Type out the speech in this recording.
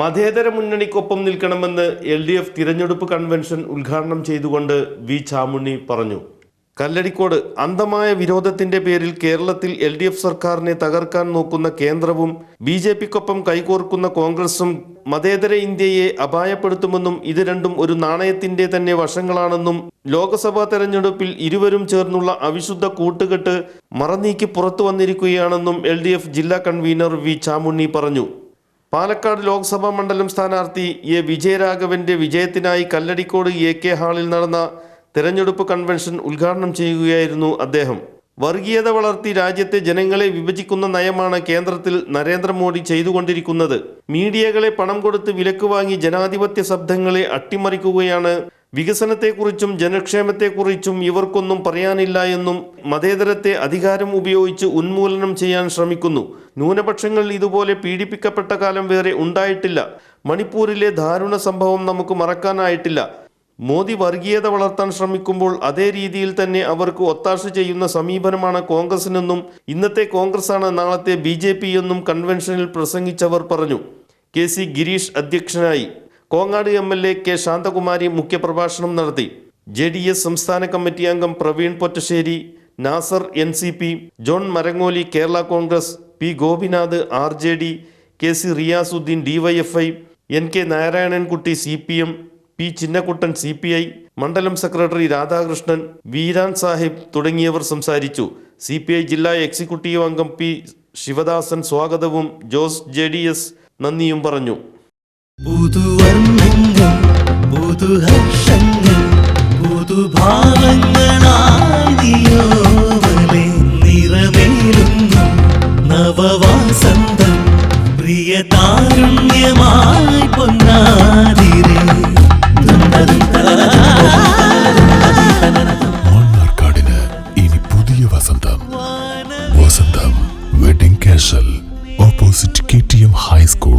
മതേതര മുന്നണിക്കൊപ്പം നിൽക്കണമെന്ന് LDF തിരഞ്ഞെടുപ്പ് കൺവെൻഷൻ ഉദ്ഘാടനം ചെയ്തുകൊണ്ട് വി ചാമുണ്ണി പറഞ്ഞു. കല്ലടിക്കോട് അന്ധമായ വിരോധത്തിന്റെ പേരിൽ കേരളത്തിൽ LDF സർക്കാരിനെ തകർക്കാൻ നോക്കുന്ന കേന്ദ്രവും BJPക്കൊപ്പം കൈകോർക്കുന്ന കോൺഗ്രസും മതേതര ഇന്ത്യയെ അപായപ്പെടുത്തുമെന്നും ഇത് രണ്ടും ഒരു നാണയത്തിന്റെ തന്നെ വശങ്ങളാണെന്നും ലോക്സഭാ തെരഞ്ഞെടുപ്പിൽ ഇരുവരും ചേർന്നുള്ള അവിശുദ്ധ കൂട്ടുകെട്ട് മറനീക്കി പുറത്തു വന്നിരിക്കുകയാണെന്നും LDF ജില്ലാ കൺവീനർ വി ചാമുണ്ണി പറഞ്ഞു. പാലക്കാട് ലോക്സഭാ മണ്ഡലം സ്ഥാനാർത്ഥി എ വിജയരാഘവന്റെ വിജയത്തിനായി കല്ലടിക്കോട് AK ഹാളിൽ നടന്ന തെരഞ്ഞെടുപ്പ് കൺവെൻഷൻ ഉദ്ഘാടനം ചെയ്യുകയായിരുന്നു അദ്ദേഹം. വർഗീയത വളർത്തി രാജ്യത്തെ ജനങ്ങളെ വിഭജിക്കുന്ന നയമാണ് കേന്ദ്രത്തിൽ നരേന്ദ്രമോദി ചെയ്തുകൊണ്ടിരിക്കുന്നത്. മീഡിയകളെ പണം കൊടുത്ത് വിലക്ക് വാങ്ങി ജനാധിപത്യ ശബ്ദങ്ങളെ അട്ടിമറിക്കുകയാണ്. വികസനത്തെക്കുറിച്ചും ജനക്ഷേമത്തെക്കുറിച്ചും ഇവർക്കൊന്നും പറയാനില്ല എന്നും മതേതരത്തെ അധികാരം ഉപയോഗിച്ച് ഉന്മൂലനം ചെയ്യാൻ ശ്രമിക്കുന്നു. ന്യൂനപക്ഷങ്ങൾ ഇതുപോലെ പീഡിപ്പിക്കപ്പെട്ട കാലം വേറെ ഉണ്ടായിട്ടില്ല. മണിപ്പൂരിലെ ദാരുണ സംഭവം നമുക്ക് മറക്കാനായിട്ടില്ല. മോദി വർഗീയത വളർത്താൻ ശ്രമിക്കുമ്പോൾ അതേ രീതിയിൽ തന്നെ അവർക്ക് ഒത്താശ ചെയ്യുന്ന സമീപനമാണ് കോൺഗ്രസിനെന്നും ഇന്നത്തെ കോൺഗ്രസാണ് നാളത്തെ BJP എന്നും കൺവെൻഷനിൽ പ്രസംഗിച്ചവർ പറഞ്ഞു. KC ഗിരീഷ് അധ്യക്ഷനായി. കോങ്ങാട് MLA K ശാന്തകുമാരി മുഖ്യപ്രഭാഷണം നടത്തി. JDS സംസ്ഥാന കമ്മിറ്റി അംഗം Praveen Pottassery, Nasar NCP, John Marangoli Kerala Congress, P Gopinath RJD, KC Riyasuddeen DYFI, NK Narayanankutty CPM, P Chinnakuttan CPI, മണ്ഡലം സെക്രട്ടറി രാധാകൃഷ്ണൻ, വീരാൻ സാഹിബ് തുടങ്ങിയവർ സംസാരിച്ചു. CPI ജില്ലാ എക്സിക്യൂട്ടീവ് അംഗം P ശിവദാസൻ സ്വാഗതവും ജോസ് JDS നന്ദിയും പറഞ്ഞു. മണ്ണാർക്കാടിന് ഇനി പുതിയ വസന്തം. വസന്തം വെഡിംഗ് കാഷൽ ഓപ്പോസിറ്റ് KTM ഹൈസ്കൂൾ.